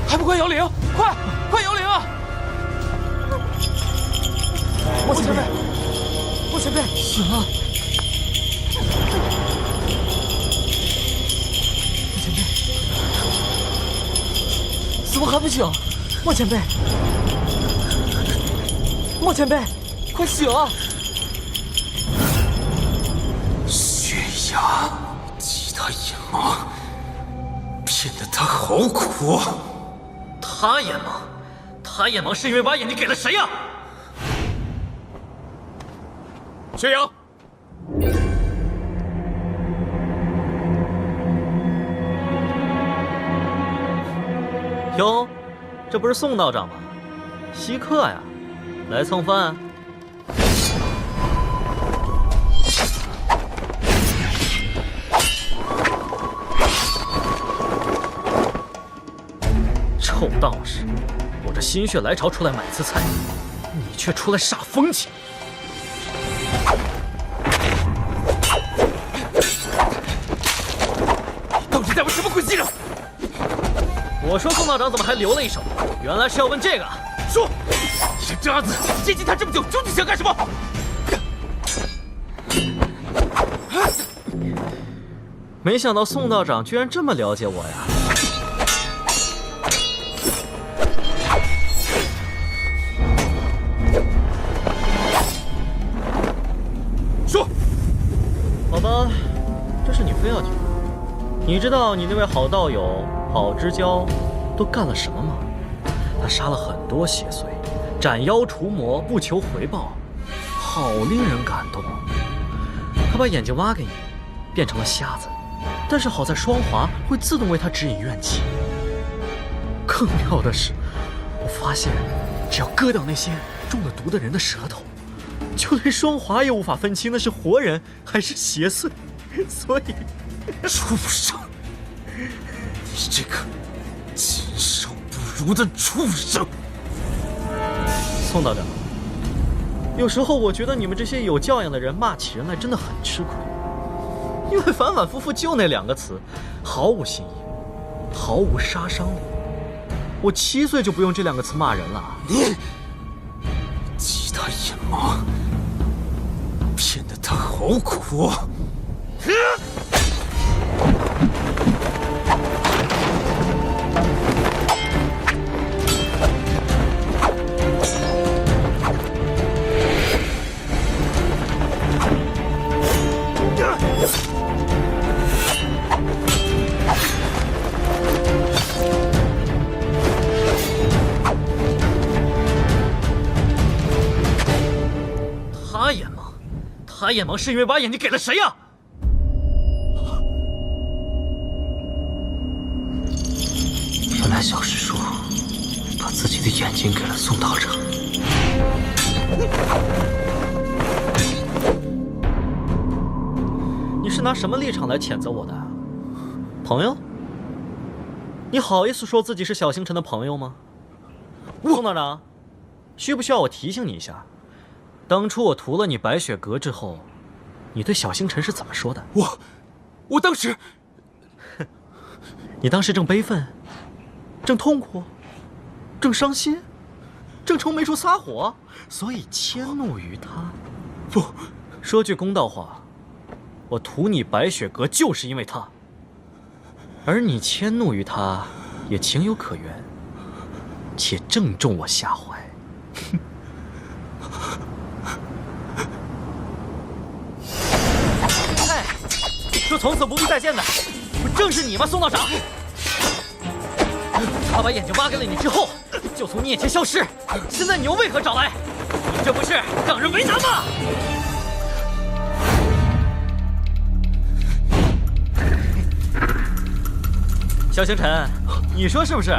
还不快摇铃！快摇铃啊！莫前辈，莫前辈，醒了！莫前辈，怎么还不醒？莫前辈，莫前辈，快醒啊！血压，其他眼盲。骗得他好苦。他眼盲，他眼盲是因为把眼睛给了谁呀？薛洋，哟，这不是宋道长吗？稀客呀，来蹭饭。臭道士，我这心血来潮出来买次菜，你却出来煞风景。到底在玩什么鬼伎俩？我说宋道长怎么还留了一手？原来是要问这个。说，你这渣子，接近他这么久，究竟想干什么？没想到宋道长居然这么了解我呀！说，好吧，这是你非要听。你知道你那位好道友、好之交都干了什么吗？他杀了很多邪祟，斩妖除魔，不求回报，好令人感动。他把眼睛挖给你，变成了瞎子，但是好在双华会自动为他指引怨气。更妙的是，我发现只要割掉那些中了毒的人的舌头，就连双华也无法分清那是活人还是邪祟，所以，畜生！你这个禽兽不如的畜生！宋道长，有时候我觉得你们这些有教养的人骂起人来真的很吃亏，因为反反复复就那2个词，毫无新意，毫无杀伤力。我7岁就不用这2个词骂人了。你激他眼盲，骗得他好苦。他眼盲是因为把眼睛给了谁呀？原来小师叔把自己的眼睛给了宋道长。你是拿什么立场来谴责我的？朋友？你好意思说自己是小星辰的朋友吗？宋道长，需不需要我提醒你一下？当初我屠了你白雪阁之后，你对小星辰是怎么说的？我当时，你当时正悲愤，正痛苦，正伤心，正愁没处撒火，所以迁怒于他。不，说句公道话，我屠你白雪阁就是因为他，而你迁怒于他，也情有可原，且正中我下怀。说从此不必再见的，不正是你吗，宋道长？他把眼睛挖给了你之后，就从你眼前消失。现在你又为何找来？你这不是让人为难吗？小星辰，你说是不是？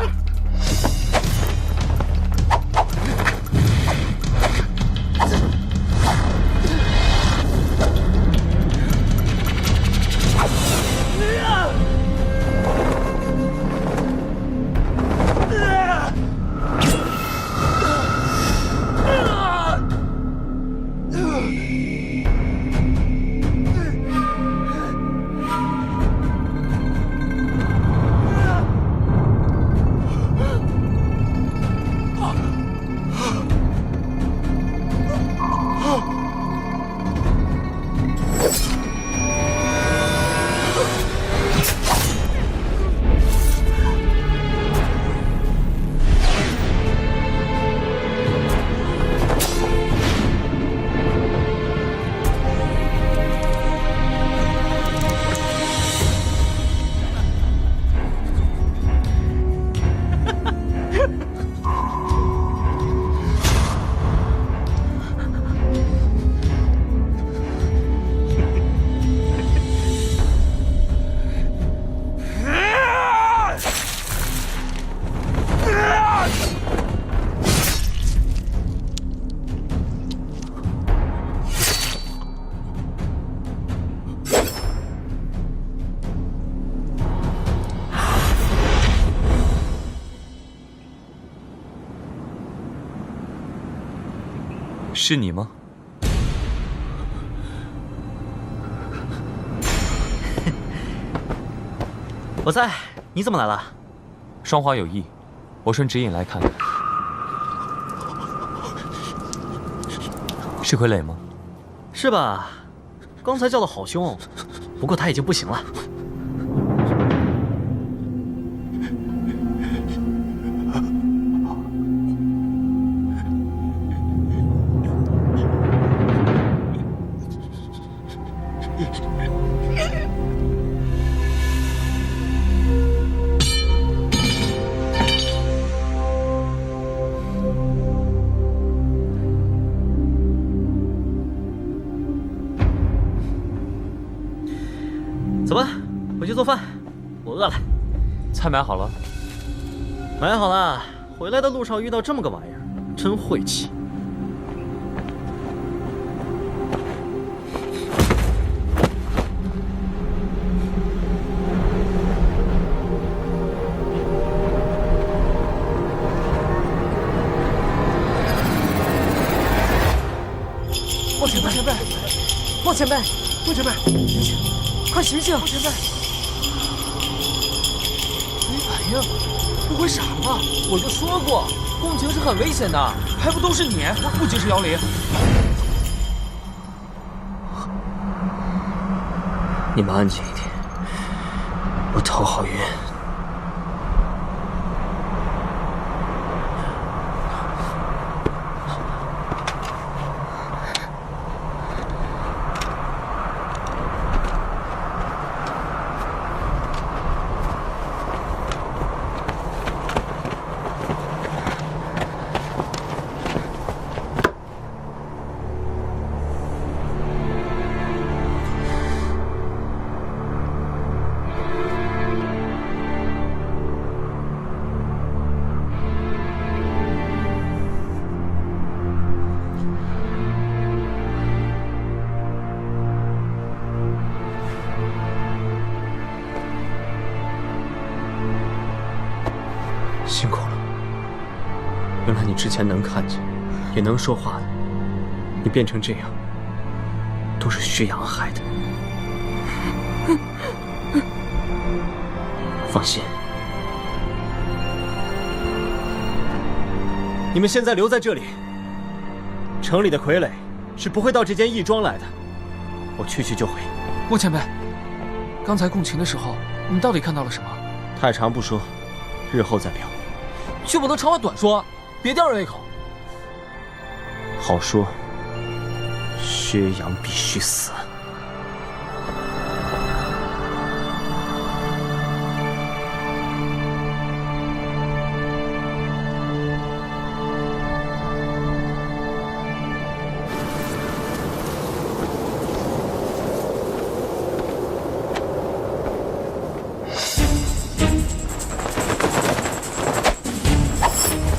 是你吗？我在，你怎么来了？双华有意，我顺指引来看看。是傀儡吗？是吧？刚才叫的好凶，不过他已经不行了。走吧，回去做饭，我饿了。菜买好了？买好了。回来的路上遇到这么个玩意儿，真晦气。莫前辈，莫前辈，莫前辈，醒醒，快醒醒！莫前辈，没反应，不会傻了吧？我就说过，共情是很危险的，还不都是你不及时摇铃。你们安静一点，我头好晕。辛苦了。原来你之前能看见，也能说话的，你变成这样，都是薛洋害的。放心，你们现在留在这里，城里的傀儡是不会到这间义庄来的。我去就回。莫前辈，刚才共情的时候，你到底看到了什么？太长不说，日后再表。就不能长话短说，别吊人胃口。好说，薛洋必须死。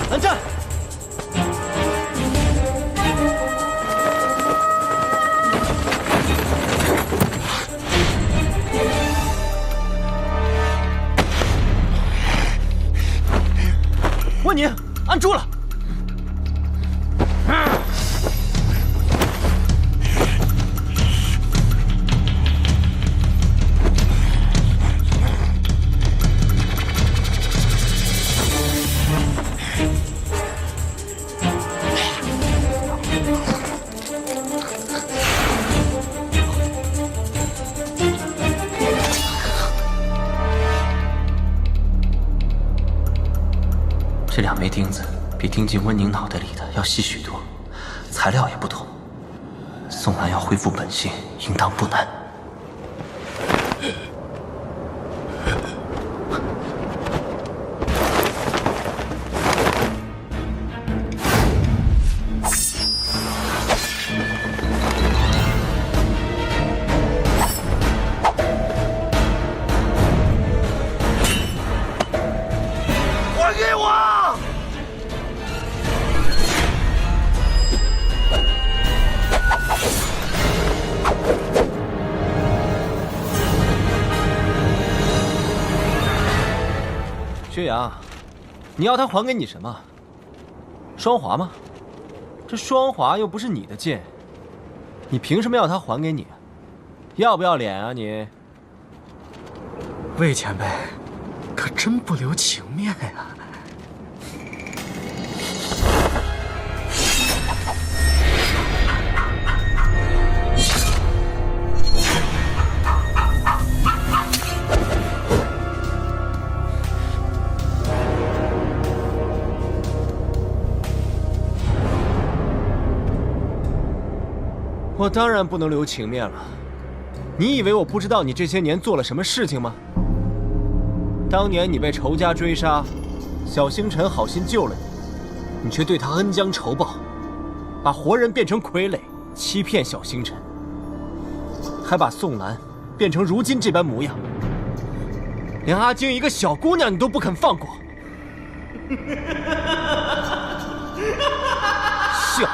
蓝湛，问你，按住了。这2枚钉子比钉进温宁脑袋里的要细许多，材料也不同。宋兰要恢复本性，应当不难。还给我！薛洋，你要他还给你什么？双华吗？这双华又不是你的剑，你凭什么要他还给你？要不要脸啊你？魏前辈，可真不留情面呀！我当然不能留情面了。你以为我不知道你这些年做了什么事情吗？当年你被仇家追杀，小星辰好心救了你，你却对他恩将仇报，把活人变成傀儡，欺骗小星辰，还把宋兰变成如今这般模样，连阿晶一个小姑娘你都不肯放过。笑，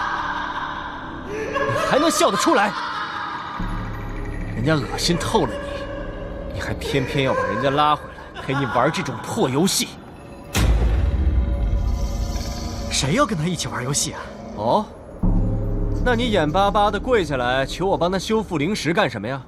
你还能笑得出来？人家恶心透了你，你还偏偏要把人家拉回来陪你玩这种破游戏。谁要跟他一起玩游戏啊？哦，那你眼巴巴的跪下来求我帮他修复灵石干什么呀？